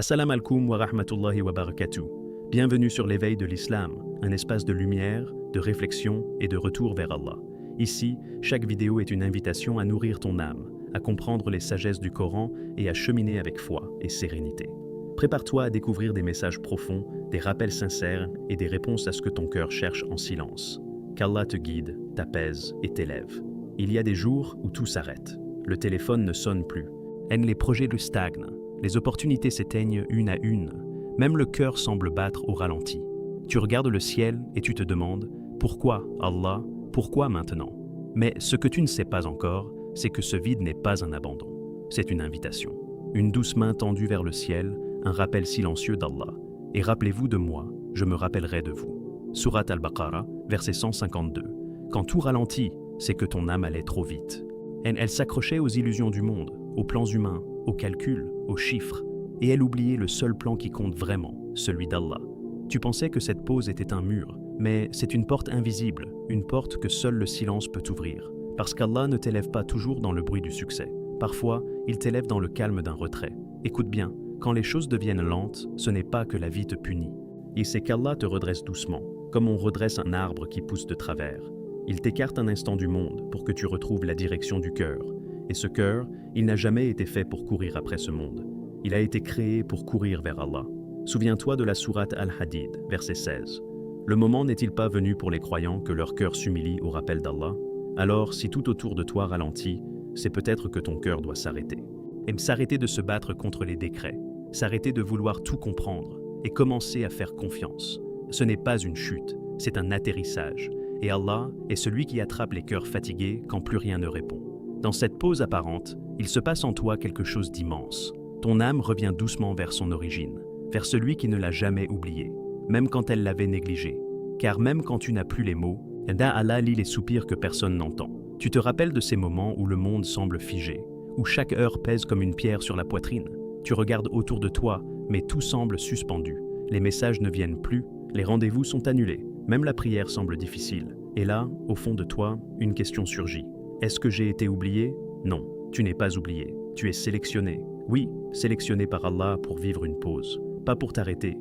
Assalamu alaikum wa rahmatullahi wa barakatuh. Bienvenue sur l'éveil de l'islam, un espace de lumière, de réflexion et de retour vers Allah. Ici, chaque vidéo est une invitation à nourrir ton âme, à comprendre les sagesses du Coran et à cheminer avec foi et sérénité. Prépare-toi à découvrir des messages profonds, des rappels sincères et des réponses à ce que ton cœur cherche en silence. Qu'Allah te guide, t'apaise et t'élève. Il y a des jours où tout s'arrête. Le téléphone ne sonne plus. Les projets stagnent. Les opportunités s'éteignent une à une. Même le cœur semble battre au ralenti. Tu regardes le ciel et tu te demandes « Pourquoi, Allah? Pourquoi maintenant ?» Mais ce que tu ne sais pas encore, c'est que ce vide n'est pas un abandon. C'est une invitation. Une douce main tendue vers le ciel, un rappel silencieux d'Allah. Et rappelez-vous de moi, je me rappellerai de vous. Surat al-Baqarah, verset 152. Quand tout ralentit, c'est que ton âme allait trop vite. Elle s'accrochait aux illusions du monde, aux plans humains, aux calculs, aux chiffres, et elle oubliait le seul plan qui compte vraiment, celui d'Allah. Tu pensais que cette pause était un mur, mais c'est une porte invisible, une porte que seul le silence peut ouvrir. Parce qu'Allah ne t'élève pas toujours dans le bruit du succès. Parfois, il t'élève dans le calme d'un retrait. Écoute bien, quand les choses deviennent lentes, ce n'est pas que la vie te punit. Et c'est qu'Allah te redresse doucement, comme on redresse un arbre qui pousse de travers. Il t'écarte un instant du monde pour que tu retrouves la direction du cœur. Et ce cœur, il n'a jamais été fait pour courir après ce monde. Il a été créé pour courir vers Allah. Souviens-toi de la sourate Al-Hadid, verset 16. Le moment n'est-il pas venu pour les croyants que leur cœur s'humilie au rappel d'Allah? Alors, si tout autour de toi ralentit, c'est peut-être que ton cœur doit s'arrêter. Et s'arrêter de se battre contre les décrets, s'arrêter de vouloir tout comprendre et commencer à faire confiance. Ce n'est pas une chute, c'est un atterrissage. Et Allah est celui qui attrape les cœurs fatigués quand plus rien ne répond. Dans cette pause apparente, il se passe en toi quelque chose d'immense. Ton âme revient doucement vers son origine, vers celui qui ne l'a jamais oublié, même quand elle l'avait négligé. Car même quand tu n'as plus les mots, Allah lit les soupirs que personne n'entend. Tu te rappelles de ces moments où le monde semble figé, où chaque heure pèse comme une pierre sur la poitrine. Tu regardes autour de toi, mais tout semble suspendu. Les messages ne viennent plus, les rendez-vous sont annulés, même la prière semble difficile. Et là, au fond de toi, une question surgit. Est-ce que j'ai été oublié? Non, tu n'es pas oublié. Tu es sélectionné. Oui, sélectionné par Allah pour vivre une pause. Pas pour t'arrêter,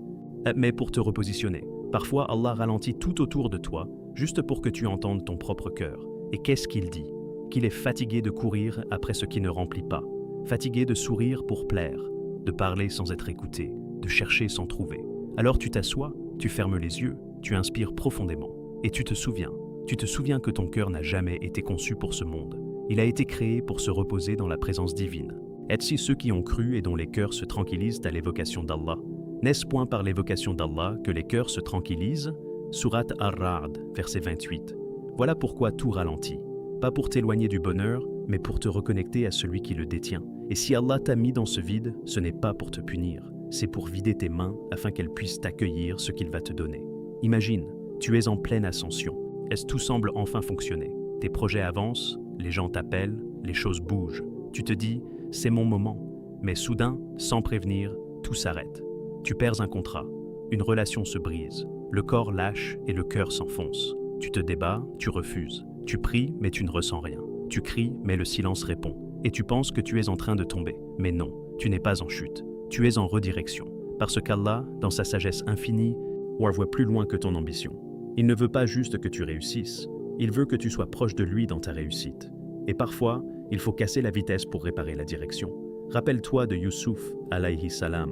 mais pour te repositionner. Parfois, Allah ralentit tout autour de toi, juste pour que tu entendes ton propre cœur. Et qu'est-ce qu'il dit? Qu'il est fatigué de courir après ce qui ne remplit pas. Fatigué de sourire pour plaire, de parler sans être écouté, de chercher sans trouver. Alors tu t'assois, tu fermes les yeux, tu inspires profondément. Et tu te souviens que ton cœur n'a jamais été conçu pour ce monde. Il a été créé pour se reposer dans la présence divine. Êtes-ce ceux qui ont cru et dont les cœurs se tranquillisent à l'évocation d'Allah? N'est-ce point par l'évocation d'Allah que les cœurs se tranquillisent? Surat Ar-Ra'd, verset 28. Voilà pourquoi tout ralentit. Pas pour t'éloigner du bonheur, mais pour te reconnecter à celui qui le détient. Et si Allah t'a mis dans ce vide, ce n'est pas pour te punir. C'est pour vider tes mains afin qu'elles puissent t'accueillir ce qu'il va te donner. Imagine, tu es en pleine ascension. Est-ce tout semble enfin fonctionner? Tes projets avancent, les gens t'appellent, les choses bougent. Tu te dis, c'est mon moment. Mais soudain, sans prévenir, tout s'arrête. Tu perds un contrat, une relation se brise, le corps lâche et le cœur s'enfonce. Tu te débats, tu refuses. Tu pries, mais tu ne ressens rien. Tu cries, mais le silence répond. Et tu penses que tu es en train de tomber. Mais non, tu n'es pas en chute. Tu es en redirection. Parce qu'Allah, dans sa sagesse infinie, voit plus loin que ton ambition. Il ne veut pas juste que tu réussisses, il veut que tu sois proche de lui dans ta réussite. Et parfois, il faut casser la vitesse pour réparer la direction. Rappelle-toi de Youssouf, alayhi salam.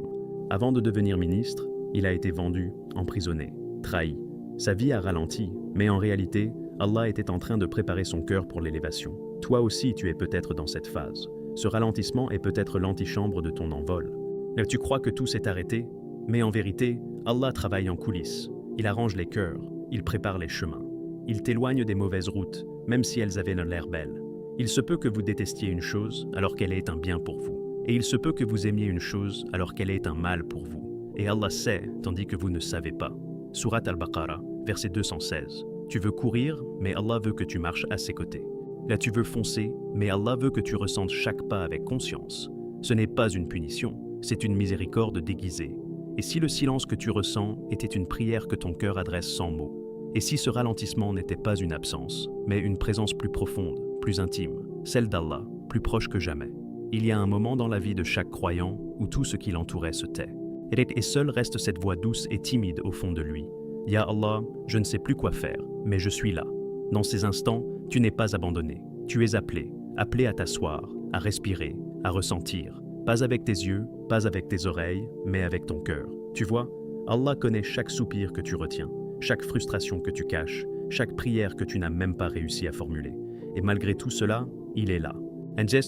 Avant de devenir ministre, il a été vendu, emprisonné, trahi. Sa vie a ralenti, mais en réalité, Allah était en train de préparer son cœur pour l'élévation. Toi aussi, tu es peut-être dans cette phase. Ce ralentissement est peut-être l'antichambre de ton envol. Là, tu crois que tout s'est arrêté, mais en vérité, Allah travaille en coulisses. Il arrange les cœurs, il prépare les chemins. Il t'éloigne des mauvaises routes, même si elles avaient l'air belles. Il se peut que vous détestiez une chose alors qu'elle est un bien pour vous. Et il se peut que vous aimiez une chose alors qu'elle est un mal pour vous. Et Allah sait, tandis que vous ne savez pas. Surat Al-Baqarah, verset 216. Tu veux courir, mais Allah veut que tu marches à ses côtés. Là tu veux foncer, mais Allah veut que tu ressentes chaque pas avec conscience. Ce n'est pas une punition, c'est une miséricorde déguisée. Et si le silence que tu ressens était une prière que ton cœur adresse sans mots? Et si ce ralentissement n'était pas une absence, mais une présence plus profonde, plus intime, celle d'Allah, plus proche que jamais? Il y a un moment dans la vie de chaque croyant où tout ce qui l'entourait se tait. Et seule reste cette voix douce et timide au fond de lui. Ya Allah, je ne sais plus quoi faire, mais je suis là. Dans ces instants, tu n'es pas abandonné. Tu es appelé à t'asseoir, à respirer, à ressentir. Pas avec tes yeux, pas avec tes oreilles, mais avec ton cœur. Tu vois, Allah connaît chaque soupir que tu retiens, chaque frustration que tu caches, chaque prière que tu n'as même pas réussi à formuler. Et malgré tout cela, il est là.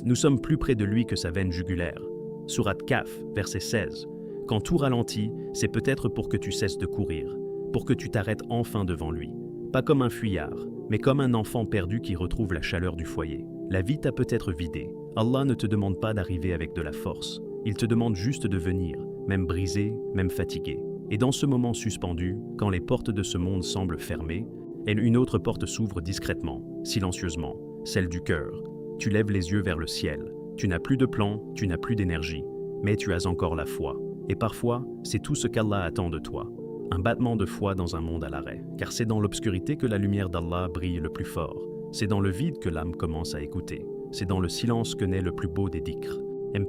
Nous sommes plus près de lui que sa veine jugulaire. Sourate Kahf, verset 16. Quand tout ralentit, c'est peut-être pour que tu cesses de courir, pour que tu t'arrêtes enfin devant lui. Pas comme un fuyard, mais comme un enfant perdu qui retrouve la chaleur du foyer. La vie t'a peut-être vidé. Allah ne te demande pas d'arriver avec de la force. Il te demande juste de venir, même brisé, même fatigué. Et dans ce moment suspendu, quand les portes de ce monde semblent fermées, une autre porte s'ouvre discrètement, silencieusement, celle du cœur. Tu lèves les yeux vers le ciel. Tu n'as plus de plan, tu n'as plus d'énergie, mais tu as encore la foi. Et parfois, c'est tout ce qu'Allah attend de toi. Un battement de foi dans un monde à l'arrêt. Car c'est dans l'obscurité que la lumière d'Allah brille le plus fort. C'est dans le vide que l'âme commence à écouter. C'est dans le silence que naît le plus beau des dhikrs.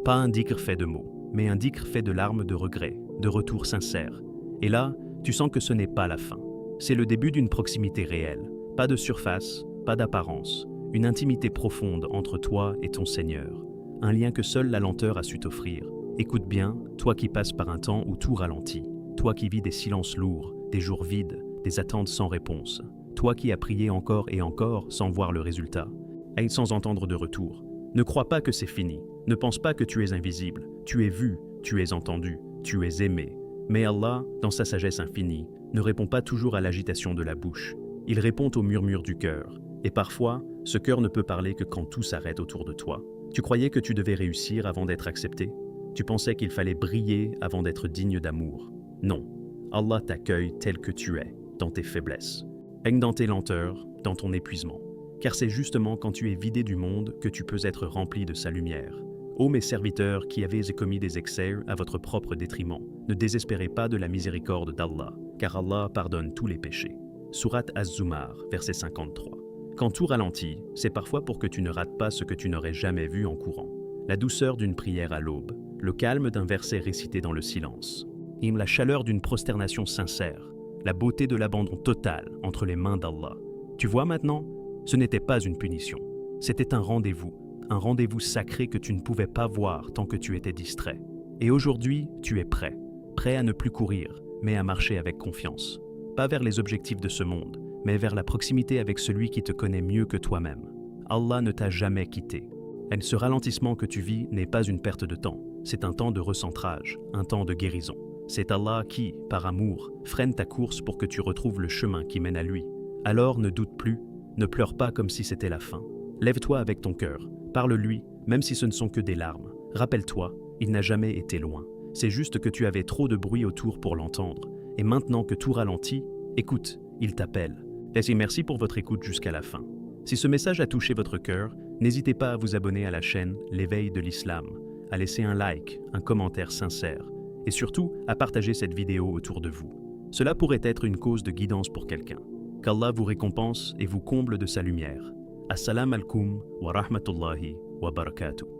Pas un dhikr fait de mots, mais un dhikr fait de larmes de regret, de retours sincères. Et là, tu sens que ce n'est pas la fin. C'est le début d'une proximité réelle. Pas de surface, pas d'apparence. Une intimité profonde entre toi et ton Seigneur. Un lien que seule la lenteur a su t'offrir. Écoute bien, toi qui passes par un temps où tout ralentit. Toi qui vis des silences lourds, des jours vides, des attentes sans réponse. Toi qui as prié encore et encore sans voir le résultat. Et sans entendre de retour. Ne crois pas que c'est fini. Ne pense pas que tu es invisible. Tu es vu, tu es entendu, tu es aimé. Mais Allah, dans sa sagesse infinie, ne répond pas toujours à l'agitation de la bouche. Il répond au murmure du cœur. Et parfois, ce cœur ne peut parler que quand tout s'arrête autour de toi. Tu croyais que tu devais réussir avant d'être accepté? Tu pensais qu'il fallait briller avant d'être digne d'amour? Non. Allah t'accueille tel que tu es, dans tes faiblesses. Dans tes lenteurs, dans ton épuisement. Car c'est justement quand tu es vidé du monde que tu peux être rempli de sa lumière. Ô mes serviteurs qui avez commis des excès à votre propre détriment, ne désespérez pas de la miséricorde d'Allah, car Allah pardonne tous les péchés. Sourate Az-Zumar, verset 53. Quand tout ralentit, c'est parfois pour que tu ne rates pas ce que tu n'aurais jamais vu en courant. La douceur d'une prière à l'aube, le calme d'un verset récité dans le silence, la chaleur d'une prosternation sincère, la beauté de l'abandon total entre les mains d'Allah. Tu vois maintenant, ce n'était pas une punition, c'était un rendez-vous sacré que tu ne pouvais pas voir tant que tu étais distrait. Et aujourd'hui, tu es prêt à ne plus courir, mais à marcher avec confiance. Pas vers les objectifs de ce monde, mais vers la proximité avec celui qui te connaît mieux que toi-même. Allah ne t'a jamais quitté. Et ce ralentissement que tu vis n'est pas une perte de temps, c'est un temps de recentrage, un temps de guérison. C'est Allah qui, par amour, freine ta course pour que tu retrouves le chemin qui mène à lui. Alors ne doute plus, ne pleure pas comme si c'était la fin. Lève-toi avec ton cœur, parle-lui, même si ce ne sont que des larmes. Rappelle-toi, il n'a jamais été loin. C'est juste que tu avais trop de bruit autour pour l'entendre. Et maintenant que tout ralentit, écoute, il t'appelle. Et merci pour votre écoute jusqu'à la fin. Si ce message a touché votre cœur, n'hésitez pas à vous abonner à la chaîne L'éveil de l'Islam, à laisser un like, un commentaire sincère, et surtout à partager cette vidéo autour de vous. Cela pourrait être une cause de guidance pour quelqu'un. Qu'Allah vous récompense et vous comble de sa lumière. Assalamu alaikum wa rahmatullahi wa barakatuh.